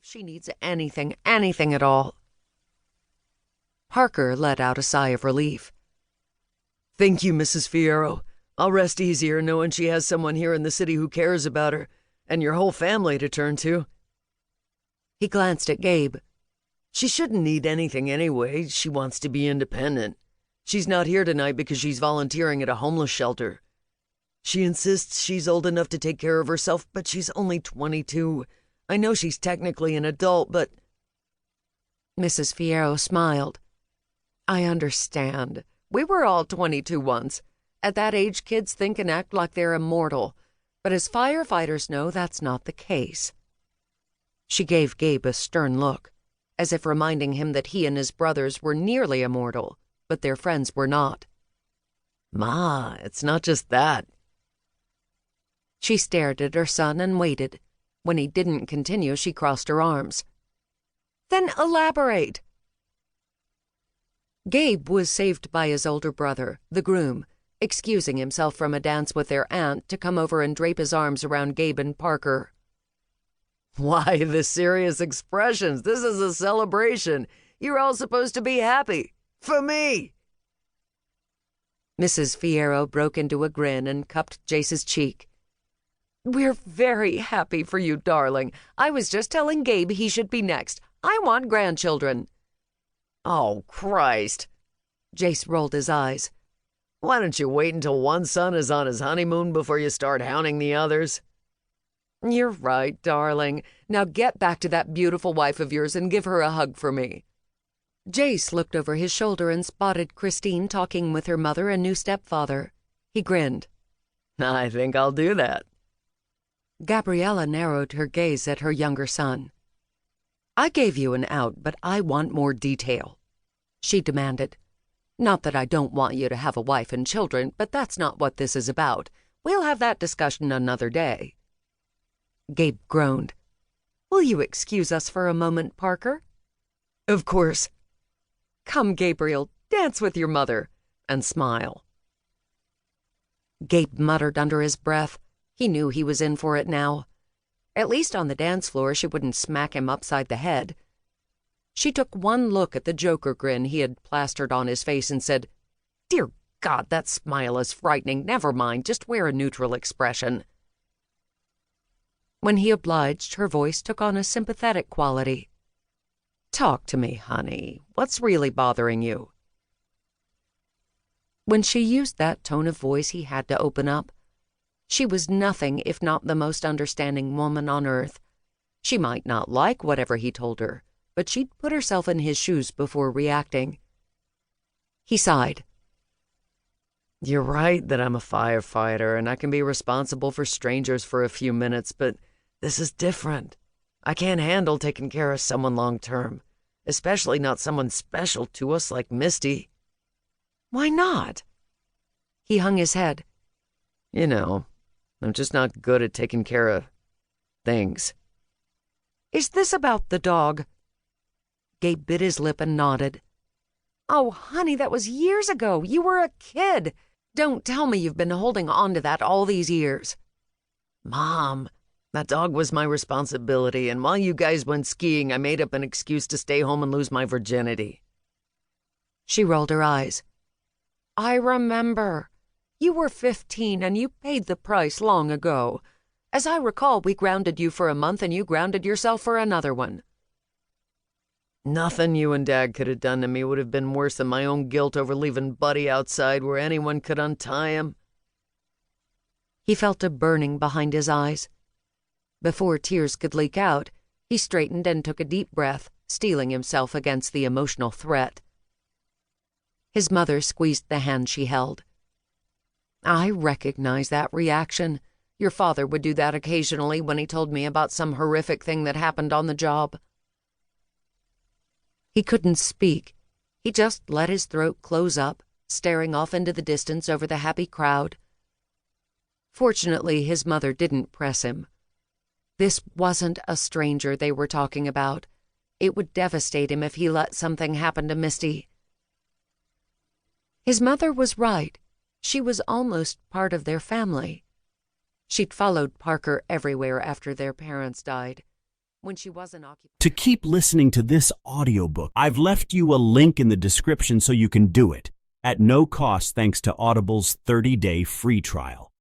she needs anything at all. Parker let out a sigh of relief. Thank you, Mrs. Fierro. I'll rest easier knowing she has someone here in the city who cares about her, and your whole family to turn to. He glanced at Gabe. She shouldn't need anything anyway. She wants to be independent. She's not here tonight because she's volunteering at a homeless shelter. She insists she's old enough to take care of herself, but she's only 22. I know she's technically an adult, but... Mrs. Fierro smiled. I understand. We were all 22 once. At that age, kids think and act like they're immortal. But as firefighters know, that's not the case. She gave Gabe a stern look, as if reminding him that he and his brothers were nearly immortal, but their friends were not. Ma, it's not just that. She stared at her son and waited. When he didn't continue, she crossed her arms. Then elaborate. Gabe was saved by his older brother, the groom, excusing himself from a dance with their aunt to come over and drape his arms around Gabe and Parker. Why the serious expressions? This is a celebration. You're all supposed to be happy. For me! Mrs. Fierro broke into a grin and cupped Jace's cheek. We're very happy for you, darling. I was just telling Gabe he should be next. I want grandchildren. Oh, Christ. Jace rolled his eyes. Why don't you wait until one son is on his honeymoon before you start hounding the others? You're right, darling. Now get back to that beautiful wife of yours and give her a hug for me. Jace looked over his shoulder and spotted Christine talking with her mother and new stepfather. He grinned. I think I'll do that. Gabriella narrowed her gaze at her younger son. I gave you an out, but I want more detail, she demanded. Not that I don't want you to have a wife and children, but that's not what this is about. We'll have that discussion another day. Gabe groaned. Will you excuse us for a moment, Parker? Of course. Come, Gabriel, dance with your mother, and smile. Gabe muttered under his breath. He knew he was in for it now. At least on the dance floor she wouldn't smack him upside the head. She took one look at the Joker grin he had plastered on his face and said, Dear God, that smile is frightening. Never mind, just wear a neutral expression. When he obliged, her voice took on a sympathetic quality. Talk to me, honey. What's really bothering you? When she used that tone of voice, he had to open up. She was nothing if not the most understanding woman on earth. She might not like whatever he told her, but she'd put herself in his shoes before reacting. He sighed. You're right that I'm a firefighter and I can be responsible for strangers for a few minutes, but this is different. I can't handle taking care of someone long term, especially not someone special to us like Misty. Why not? He hung his head. You know, I'm just not good at taking care of things. Is this about the dog? Gabe bit his lip and nodded. Oh, honey, that was years ago. You were a kid. Don't tell me you've been holding on to that all these years. Mom, that dog was my responsibility, and while you guys went skiing, I made up an excuse to stay home and lose my virginity. She rolled her eyes. I remember. You were 15 and you paid the price long ago. As I recall, we grounded you for a month and you grounded yourself for another one. Nothing you and Dad could have done to me would have been worse than my own guilt over leaving Buddy outside where anyone could untie him. He felt a burning behind his eyes. Before tears could leak out, he straightened and took a deep breath, steeling himself against the emotional threat. His mother squeezed the hand she held. I recognize that reaction. Your father would do that occasionally when he told me about some horrific thing that happened on the job. He couldn't speak. He just let his throat close up, staring off into the distance over the happy crowd. Fortunately, his mother didn't press him. This wasn't a stranger they were talking about. It would devastate him if he let something happen to Misty. His mother was right. She was almost part of their family. She'd followed Parker everywhere after their parents died. when she wasn't occupied. To keep listening to this audiobook, I've left you a link in the description so you can do it at no cost thanks to Audible's 30-day free trial.